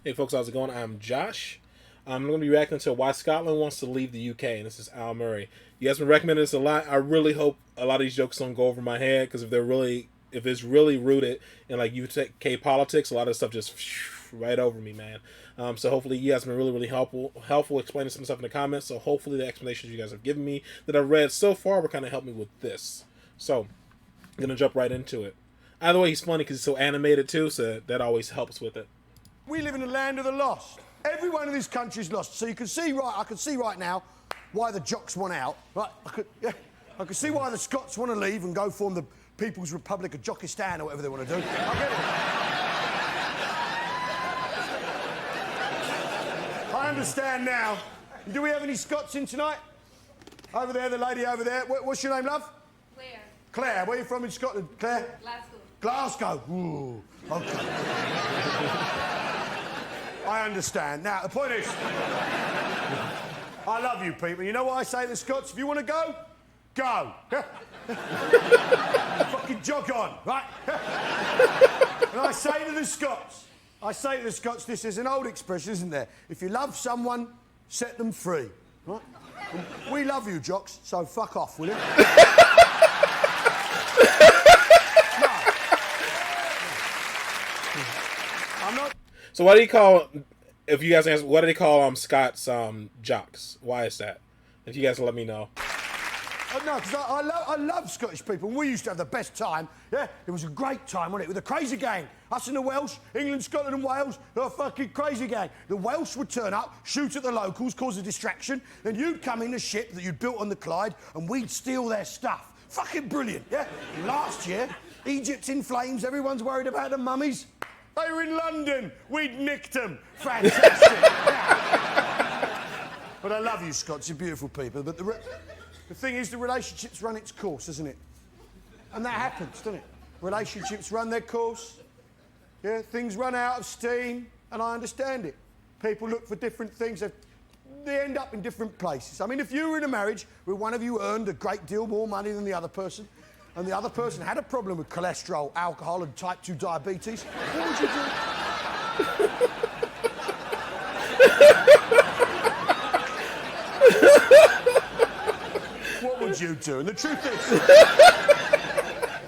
Hey folks, how's it going? I'm Josh. I'm going to be reacting to why Scotland wants to leave the UK, and this is Al Murray. You guys been recommending this a lot. I really hope a lot of these jokes don't go over my head, because if it's really rooted in like UK politics, a lot of stuff just right over me, man. So hopefully you guys have been really helpful explaining some stuff in the comments. So hopefully the explanations you guys have given me that I've read so far will kind of help me with this. So I'm gonna jump right into it. Either way, he's funny because he's so animated too, so that always helps with it. We live in the land of the lost. Everyone in this country is lost. So you can see I can see right now why the jocks want out. Right? I can see why the Scots want to leave and go form the People's Republic of Jockistan or whatever they want to do. I get it. I understand now. Do we have any Scots in tonight? Over there, the lady over there. What's your name, love? Claire. Claire. Where are you from in Scotland, Claire? Glasgow. Glasgow. Ooh. Okay. I understand. Now, the point is, I love you people. You know what I say to the Scots? If you want to go, go. Fucking jog on, right? And I say to the Scots, this is an old expression, isn't there? If you love someone, set them free, right? And we love you, jocks, so fuck off, will you? I'm not... So what do you call, if you guys answer, what do they call Scots jocks? Why is that? If you guys let me know. No, because I love Scottish people. We used to have the best time. Yeah, it was a great time, wasn't it? With the crazy gang. Us and the Welsh, England, Scotland and Wales, a fucking crazy gang. The Welsh would turn up, shoot at the locals, cause a distraction, then you'd come in a ship that you'd built on the Clyde and we'd steal their stuff. Fucking brilliant, yeah? Last year, Egypt's in flames, everyone's worried about the mummies. They were in London, we'd nicked them. Fantastic. Yeah. But I love you, Scots, you're beautiful people. But the thing is, the relationship's run its course, isn't it? And that happens, doesn't it? Relationships run their course. Yeah, things run out of steam, and I understand it. People look for different things. They end up in different places. I mean, if you were in a marriage where one of you earned a great deal more money than the other person, and the other person had a problem with cholesterol, alcohol, and type 2 diabetes, what would you do? What would you do? And the truth is,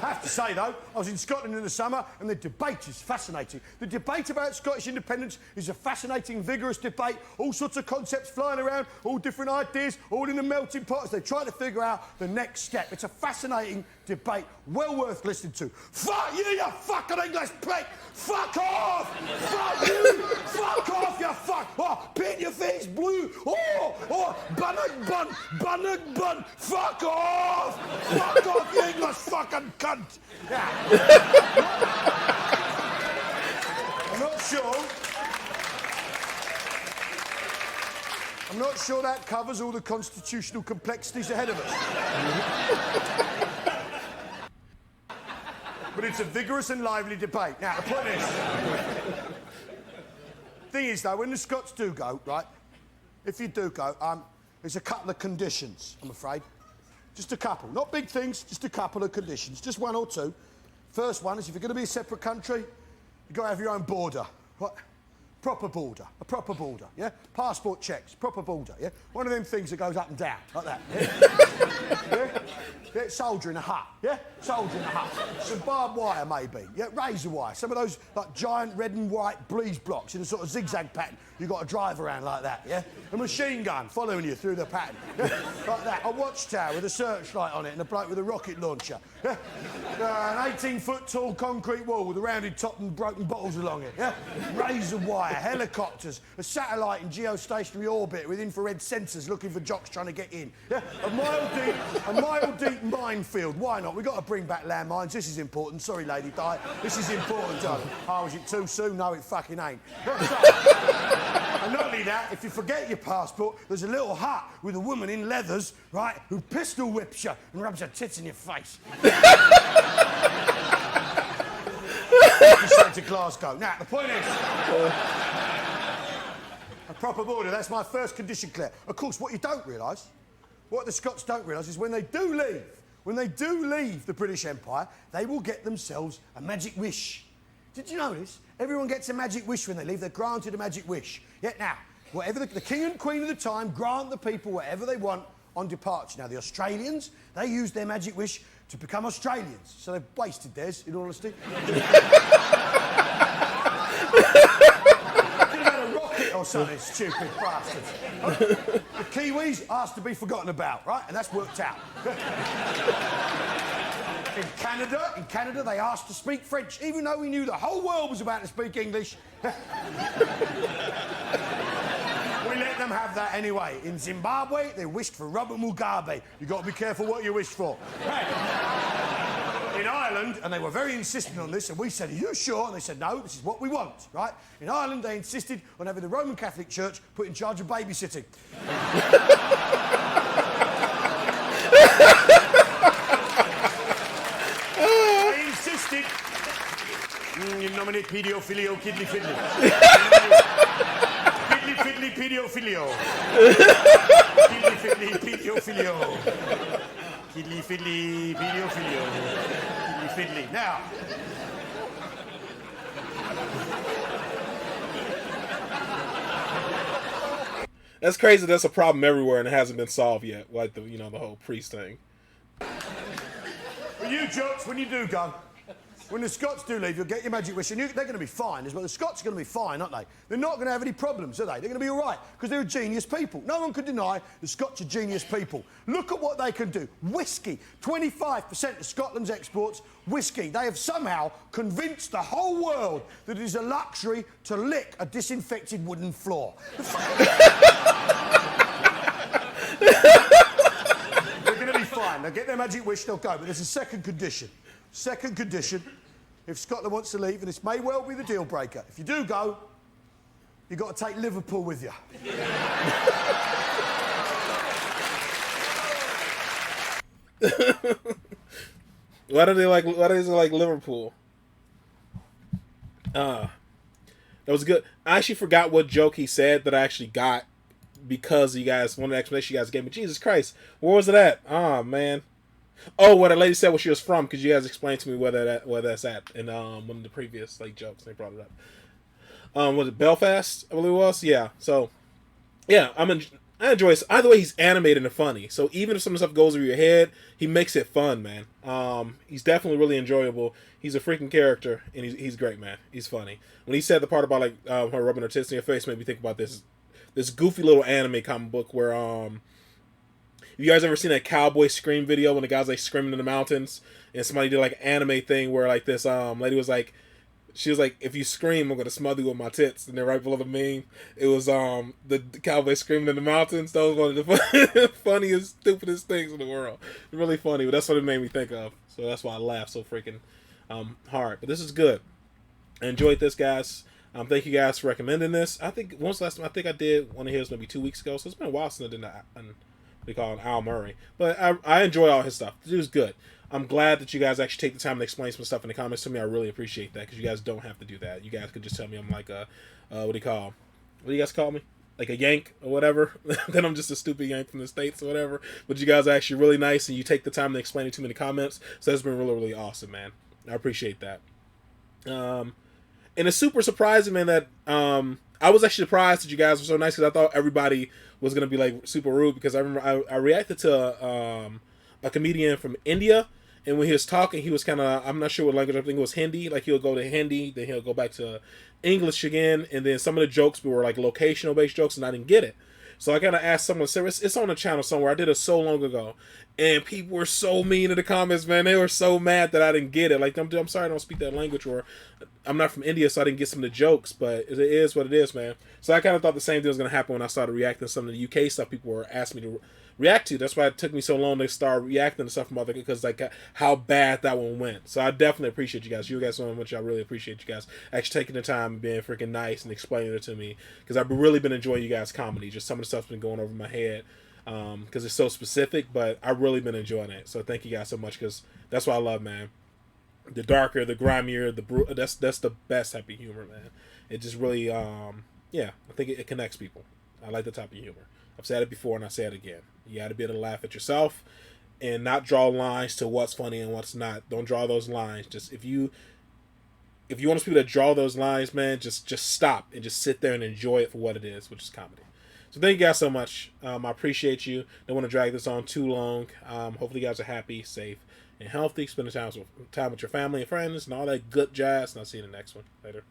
I have to say though, I was in Scotland in the summer and the debate is fascinating. The debate about Scottish independence is a fascinating, vigorous debate, all sorts of concepts flying around, all different ideas, all in the melting pot as they try to figure out the next step. It's a fascinating debate, well worth listening to. Fuck you, you fucking English prick! Fuck off! Fuck you! Fuck off, you fuck! Oh, paint your face blue! Oh, bun! Fuck off! Fuck off, you English fucking cunt! Yeah. I'm not sure that covers all the constitutional complexities ahead of us. But it's a vigorous and lively debate. Now, the point is... thing is, though, when the Scots do go, right, if you do go, there's a couple of conditions, I'm afraid. Just a couple. Not big things, just a couple of conditions. Just one or two. First one is if you're going to be a separate country, you've got to have your own border. What? Proper border. A proper border, yeah? Passport checks, proper border, yeah? One of them things that goes up and down, like that, yeah? Yeah, soldier in a hut, yeah? Soldier in a hut. Some barbed wire, maybe, yeah? Razor wire. Some of those, like, giant red and white breeze blocks in a sort of zigzag pattern. You've got to drive around like that, yeah? A machine gun following you through the pattern, yeah? Like that. A watchtower with a searchlight on it and a bloke with a rocket launcher, yeah? An 18-foot tall concrete wall with a rounded top and broken bottles along it, yeah? Razor wire, helicopters, a satellite in geostationary orbit with infrared sensors looking for jocks trying to get in, yeah? A mile deep minefield. Why not? We've got to bring back landmines. This is important. Sorry, Lady Di. This is important, darling. Oh, is it too soon? No, it fucking ain't. And not only that, if you forget your passport, there's a little hut with a woman in leathers, right, who pistol whips you and rubs her tits in your face. To Glasgow. Now, the point is... a proper border, that's my first condition, Claire. Of course, what you don't realise, what the Scots don't realise is when they do leave the British Empire, they will get themselves a magic wish. Did you notice? Everyone gets a magic wish when they leave. They're granted a magic wish. Yeah, now, whatever the king and queen of the time grant the people whatever they want on departure. Now, the Australians, they used their magic wish to become Australians. So they've wasted theirs, in all honesty. Or something, stupid bastards. The Kiwis asked to be forgotten about, right? And that's worked out. In Canada, they asked to speak French, even though we knew the whole world was about to speak English. We let them have that anyway. In Zimbabwe, they wished for Robert Mugabe. You've got to be careful what you wish for. In Ireland, and they were very insistent on this, and we said, are you sure? And they said, no, this is what we want, right? In Ireland, they insisted on having the Roman Catholic Church put in charge of babysitting. They insisted. You nominate pedophilio, kidney fiddly. Kidney fiddly, pedophilio. Kidney fiddly, pedophilio. Kidney fiddly, pedophilio. Kidney fiddly. Now. That's crazy. That's a problem everywhere, and it hasn't been solved yet. Like the the whole priest thing. But you jokes, when you do go, when the Scots do leave, you'll get your magic wish, and they're going to be fine as well. The Scots are going to be fine, aren't they? They're not going to have any problems, are they? They're going to be all right, because they're genius people. No one can deny the Scots are genius people. Look at what they can do. Whiskey, 25% of Scotland's exports, whiskey. They have somehow convinced the whole world that it is a luxury to lick a disinfected wooden floor. They're going to be fine. They'll get their magic wish, they'll go. But there's a second condition. Second condition, if Scotland wants to leave, and this may well be the deal breaker, if you do go, you've got to take Liverpool with you. Why do they like Liverpool? That was good. I actually forgot what joke he said that I actually got because you guys, one of the explanations you guys gave me. Jesus Christ, where was it at? Oh man. Oh, what a lady said where she was from, because you guys explained to me where that's at in one of the previous jokes. They brought it up. Was it Belfast? I believe it was. Yeah. So, yeah, I enjoy it. Either way, he's animated and funny. So even if some of the stuff goes over your head, he makes it fun, man. He's definitely really enjoyable. He's a freaking character, and he's great, man. He's funny. When he said the part about her rubbing her tits in your face, made me think about this goofy little anime comic book where have you guys ever seen a cowboy scream video when the guy's screaming in the mountains and somebody did an anime thing where this lady was she was if you scream, I'm gonna smother you with my tits, and then right below the meme it was the cowboy screaming in the mountains. That was one of the funniest, stupidest things in the world. Really funny, but that's what it made me think of. So that's why I laughed so freaking hard. But this is good. I enjoyed this, guys. Thank you guys for recommending this. I think once last time I think I did one of his maybe 2 weeks ago, so it's been a while since I did that. We call him Al Murray, but I enjoy all his stuff. The dude's good. I'm glad that you guys actually take the time to explain some stuff in the comments to me. I really appreciate that, because you guys don't have to do that. You guys could just tell me I'm what do you guys call me? Like a yank or whatever. Then I'm just a stupid yank from the States or whatever. But you guys are actually really nice, and you take the time to explain it to me in the comments. So that's been really, really awesome, man. I appreciate that. And it's super surprising, man, that I was actually surprised that you guys were so nice, because I thought everybody was going to be super rude, because I remember I reacted to a comedian from India, and when he was talking, he was kind of, I'm not sure what language, I think it was Hindi, he'll go to Hindi, then he'll go back to English again, and then some of the jokes were locational based jokes, and I didn't get it. So I kind of asked someone, it's on the channel somewhere, I did it so long ago, and people were so mean in the comments, man. They were so mad that I didn't get it. I'm sorry I don't speak that language, or I'm not from India, so I didn't get some of the jokes, but it is what it is, man. So I kind of thought the same thing was going to happen when I started reacting to some of the UK stuff people were asking me to react to. That's why it took me so long to start reacting to stuff from other, because how bad that one went. So I definitely appreciate you guys. You guys so much. I really appreciate you guys actually taking the time and being freaking nice and explaining it to me, because I've really been enjoying you guys' comedy. Just some of the stuff's been going over my head, because it's so specific, but I've really been enjoying it. So thank you guys so much, because that's what I love, man. The darker, the grimier, that's the best type of humor, man. It just really, I think it connects people. I like the type of humor. I've said it before and I say it again. You got to be able to laugh at yourself and not draw lines to what's funny and what's not. Don't draw those lines. Just if you if you want to people that draw those lines, man, just stop and just sit there and enjoy it for what it is, which is comedy. So thank you guys so much. I appreciate you. Don't want to drag this on too long. Hopefully you guys are happy, safe, and healthy. Spending time with your family and friends and all that good jazz. And I'll see you in the next one. Later.